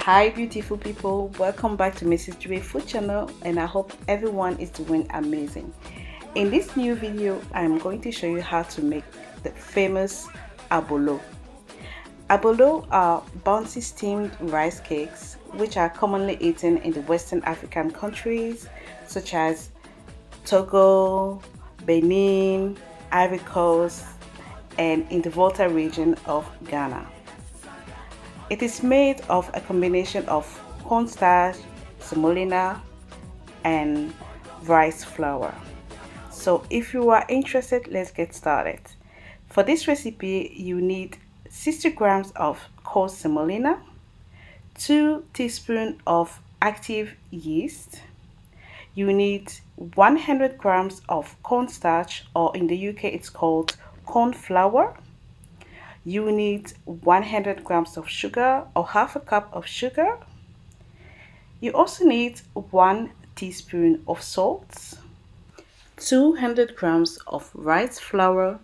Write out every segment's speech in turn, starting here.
Hi beautiful people, welcome back to Mrs. Jube Food Channel, and I hope everyone is doing amazing. In this new video, I'm going to show you how to make the famous Abolo. Abolo are bouncy steamed rice cakes which are commonly eaten in the Western African countries such as Togo, Benin, Ivory Coast, and in the Volta region of Ghana. It is made of a combination of cornstarch, semolina, and rice flour. So if you are interested, let's get started. For this recipe, you need 60 grams of coarse semolina, 2 teaspoons of active yeast. You need 100 grams of cornstarch, or in the UK it's called cornflour. You need 100 grams of sugar or half a cup of sugar. You also need 1 teaspoon of salt, 200 grams of rice flour,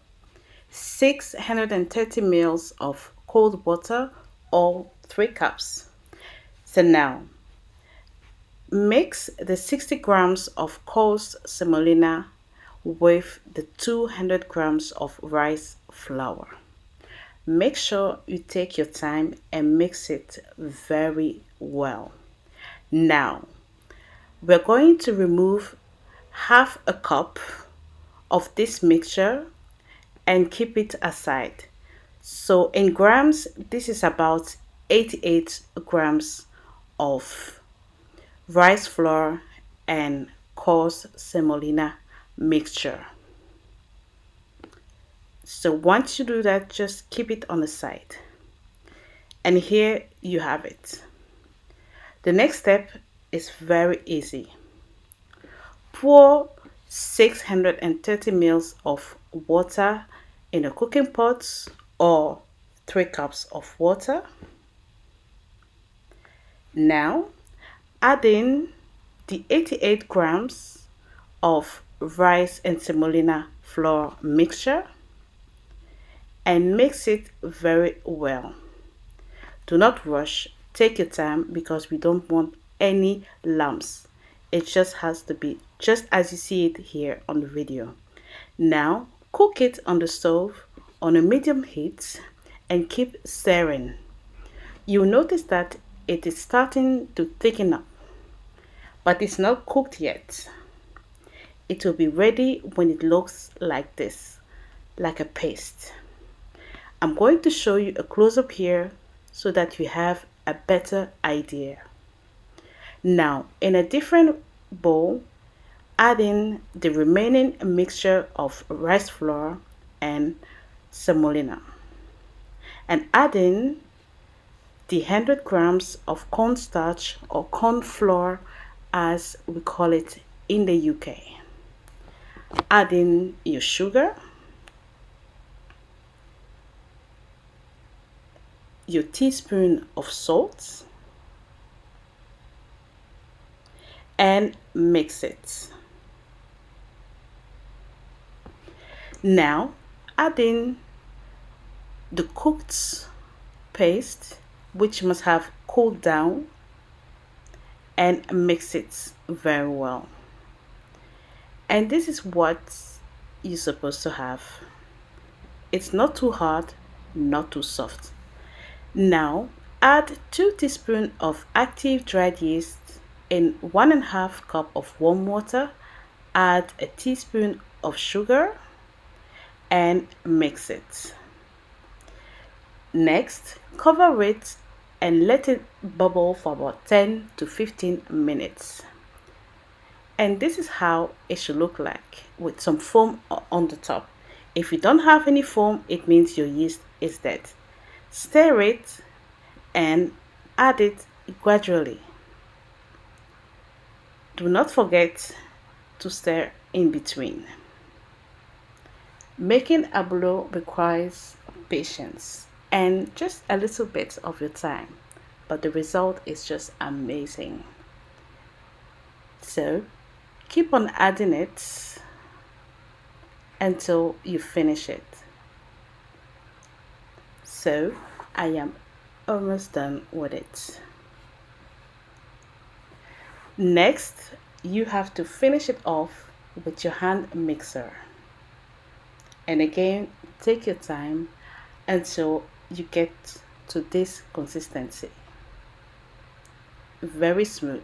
630 ml of cold water or 3 cups. So now, mix the 60 grams of coarse semolina with the 200 grams of rice flour. Make sure you take your time and mix it very well. Now, we're going to remove half a cup of this mixture and keep it aside. So in grams, this is about 88 grams of rice flour and coarse semolina mixture. So once you do that, just keep it on the side. And here you have it. The next step is very easy. Pour 630 ml of water in a cooking pot or 3 cups of water. Now add in the 88 grams of rice and semolina flour mixture and mix it very well. Do not rush, take your time because we don't want any lumps. It just has to be just as you see it here on the video. Now cook it on the stove on a medium heat and keep stirring. You'll notice that it is starting to thicken up, but it's not cooked yet. It will be ready when it looks like this, like a paste. I'm going to show you a close-up here so that you have a better idea. Now, in a different bowl, add in the remaining mixture of rice flour and semolina. And add in the 100 grams of cornstarch or corn flour as we call it in the UK. Add in your sugar, your teaspoon of salt, and mix it. Now add in the cooked paste, which must have cooled down, and mix it very well. And this is what you're supposed to have. It's not too hard, not too soft. Now add 2 teaspoons of active dried yeast in 1.5 cup of warm water. Add a teaspoon of sugar and mix it. Next, cover it and let it bubble for about 10 to 15 minutes. And this is how it should look like, with some foam on the top. If you don't have any foam, it means your yeast is dead. Stir it and add it gradually. Do not forget to stir in between. Making ablo requires patience and just a little bit of your time, but the result is just amazing. So keep on adding it until you finish it. So I am almost done with it. Next, you have to finish it off with your hand mixer. And again, take your time until you get to this consistency. Very smooth.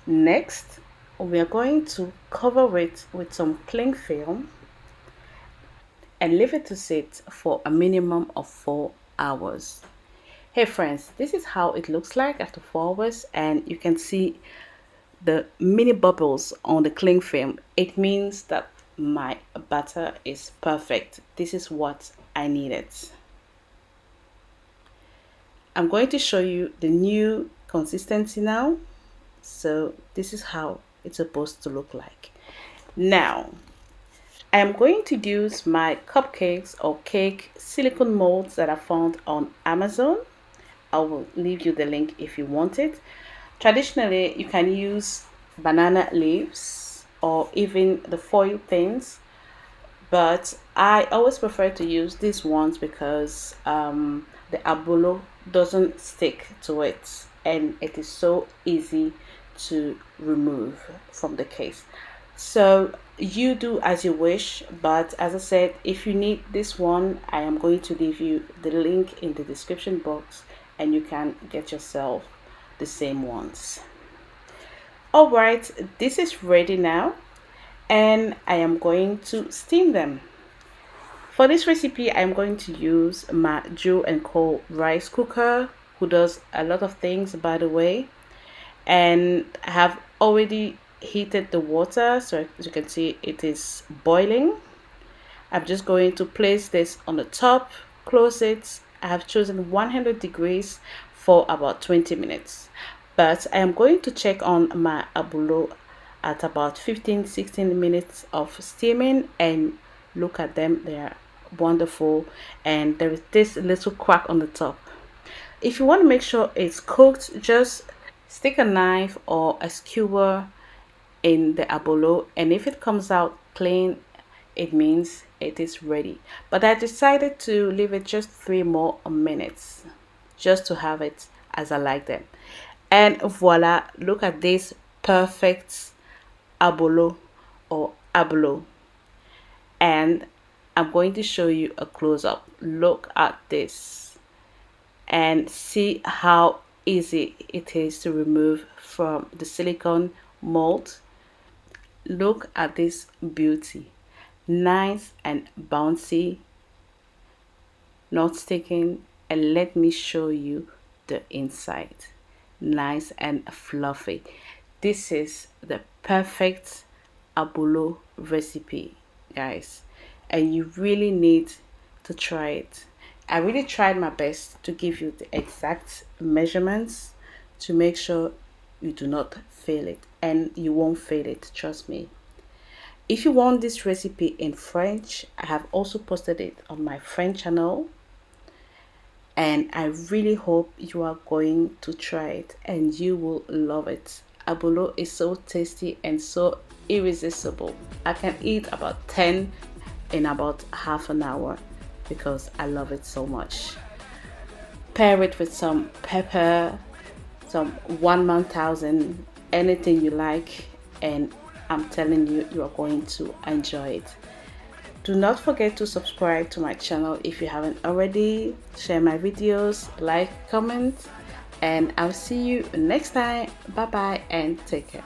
Next, we are going to cover it with some cling film and leave it to sit for a minimum of 4 hours. Hey friends, this is how it looks like after 4 hours, and you can see the mini bubbles on the cling film. It means that my batter is perfect. This is what I needed. I'm going to show you the new consistency now. So this is how it's supposed to look like. Now I am going to use my cupcakes or cake silicone molds that I found on Amazon. I will leave you the link if you want it. Traditionally, you can use banana leaves or even the foil things, but I always prefer to use these ones because the Abolo doesn't stick to it and it is so easy to remove from the case. So you do as you wish, but as I said, if you need this one, I am going to leave you the link in the description box and you can get yourself the same ones. All right, this is ready now and I am going to steam them. For this recipe, I'm going to use my Joe & Co rice cooker, who does a lot of things, by the way, and I have already heated the water, so as you can see it is boiling. I'm just going to place this on the top, close it. I have chosen 100 degrees for about 20 minutes, but I am going to check on my Abolo at about 15-16 minutes of steaming, and look at them, they are wonderful, and there is this little crack on the top. If you want to make sure it's cooked, just stick a knife or a skewer in the Abolo, and if it comes out clean, it means it is ready. But I decided to leave it just 3 more minutes just to have it as I like them. And voila, look at this perfect Abolo or Ablo. And I'm going to show you a close-up. Look at this and see how easy it is to remove from the silicone mold. Look at this beauty, nice and bouncy, not sticking, and let me show you the inside, nice and fluffy. This is the perfect Abolo recipe, guys, and you really need to try it. I really tried my best to give you the exact measurements to make sure you do not fail it, and you won't fail it, trust me. If you want this recipe in French, I have also posted it on my French channel, and I really hope you are going to try it and you will love it. Abolo is so tasty and so irresistible. I can eat about 10 in about half an hour because I love it so much. Pair it with some pepper, some 1000, anything you like, and I'm telling you, you are going to enjoy it. Do not forget to subscribe to my channel if you haven't already. Share my videos, like, comment, and I'll see you next time. Bye bye and take care.